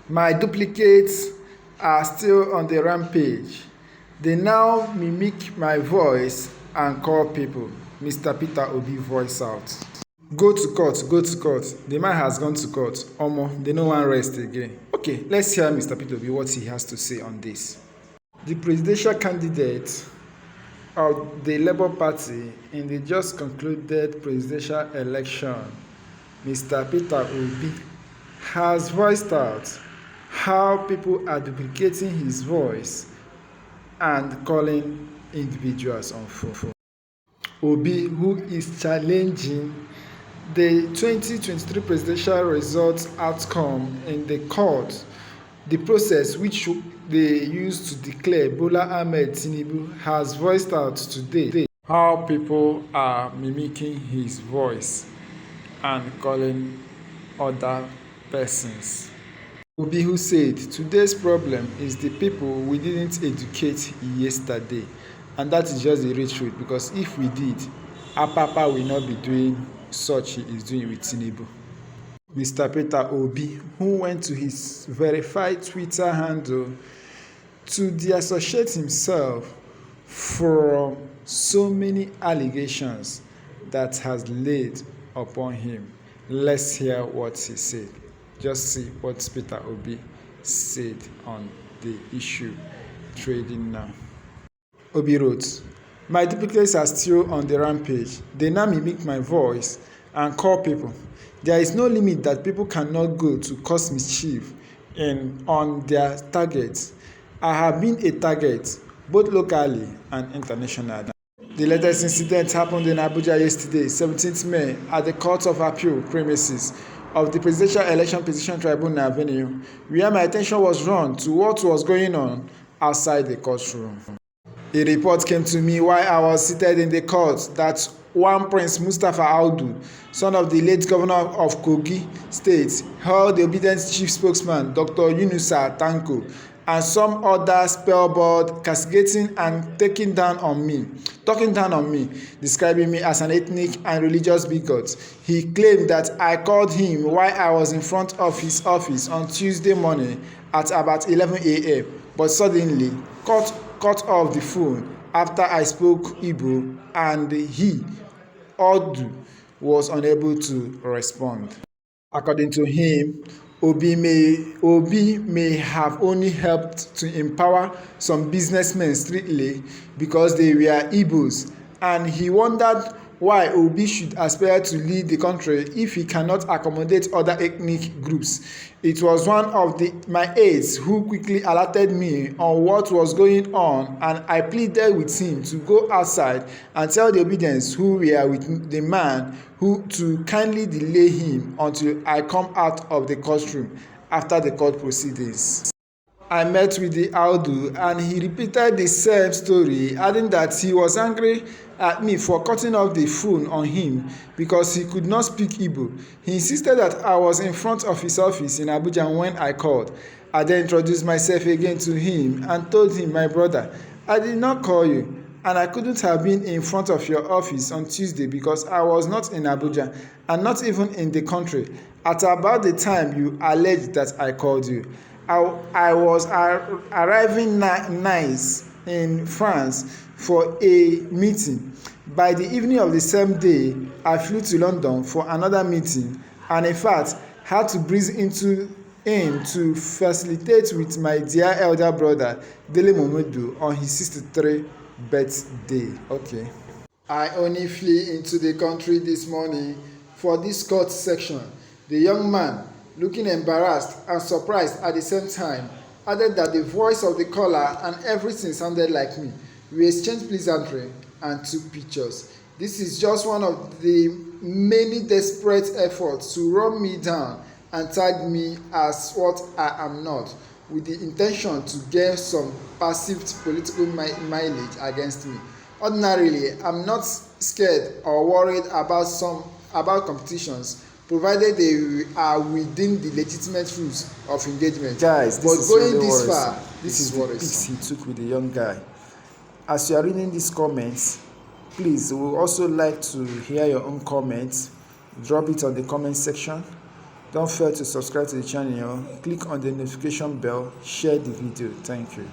My duplicates are still on the rampage. They now mimic my voice and call people. Mr. Peter Obi voice out. Go to court, go to court. The man has gone to court. Omo, they no one rest again. Okay, let's hear Mr. Peter Obi what he has to say on this. The presidential candidate of the Labour Party in the just concluded presidential election, Mr. Peter Obi, has voiced out how people are duplicating his voice and calling individuals on phone. Obi, who is challenging the 2023 presidential results outcome in the court, the process which they used to declare Bola Ahmed Tinubu, has voiced out today how people are mimicking his voice and calling other persons. Obi, who said, today's problem is the people we didn't educate yesterday. And that is just the real truth, because if we did, Apapa will not be doing such he is doing with Tinubu. Mr. Peter Obi, who went to his verified Twitter handle to disassociate himself from so many allegations that has laid upon him. Let's hear what he said. Just see what Peter Obi said on the issue trading now. Obi wrote, "My duplicates are still on the rampage. They now mimic my voice and call people. There is no limit that people cannot go to cause mischief on their targets. I have been a target, both locally and internationally." The latest incident happened in Abuja yesterday, 17th May, at the Court of Appeal premises of the Presidential Election Petition Tribunal Avenue, where my attention was drawn to what was going on outside the courtroom. A report came to me while I was seated in the court that one Prince Mustapha Audu, son of the late governor of Kogi State, held the obedient chief spokesman, Dr. Yunusa Tanko, and some other spellboard castigating and talking down on me, describing me as an ethnic and religious bigot. He claimed that I called him while I was in front of his office on Tuesday morning at about 11 a.m., but suddenly cut off the phone after I spoke Igbo, and he, Audu, was unable to respond. According to him, Obi may have only helped to empower some businessmen strictly because they were Igbos, and he wondered why Obi should aspire to lead the country if he cannot accommodate other ethnic groups. It was one of my aides who quickly alerted me on what was going on, and I pleaded with him to go outside and tell the obedience who were with the man to kindly delay him until I come out of the courtroom after the court proceedings. I met with the Audu and he repeated the same story, adding that he was angry at me for cutting off the phone on him because he could not speak Igbo. He insisted that I was in front of his office in Abuja when I called. I then introduced myself again to him and told him, "My brother, I did not call you, and I couldn't have been in front of your office on Tuesday because I was not in Abuja and not even in the country at about the time you alleged that I called you. I was arriving Nice in France for a meeting. By the evening of the same day, I flew to London for another meeting, and in fact had to breeze in to facilitate with my dear elder brother Dele Momodu on his 63rd birthday. Okay. I only flew into the country this morning for this court section." The young man, looking embarrassed and surprised at the same time, added that the voice of the caller and everything sounded like me. We exchanged pleasantry and took pictures. This is just one of the many desperate efforts to run me down and tag me as what I am not, with the intention to get some perceived political mileage against me. Ordinarily, I'm not scared or worried about competitions, provided they are within the legitimate rules of engagement. Guys, but going this far, this is what he took with the young guy. As you are reading these comments, please, we would also like to hear your own comments. Drop it on the comment section. Don't fail to subscribe to the channel. Click on the notification bell. Share the video. Thank you.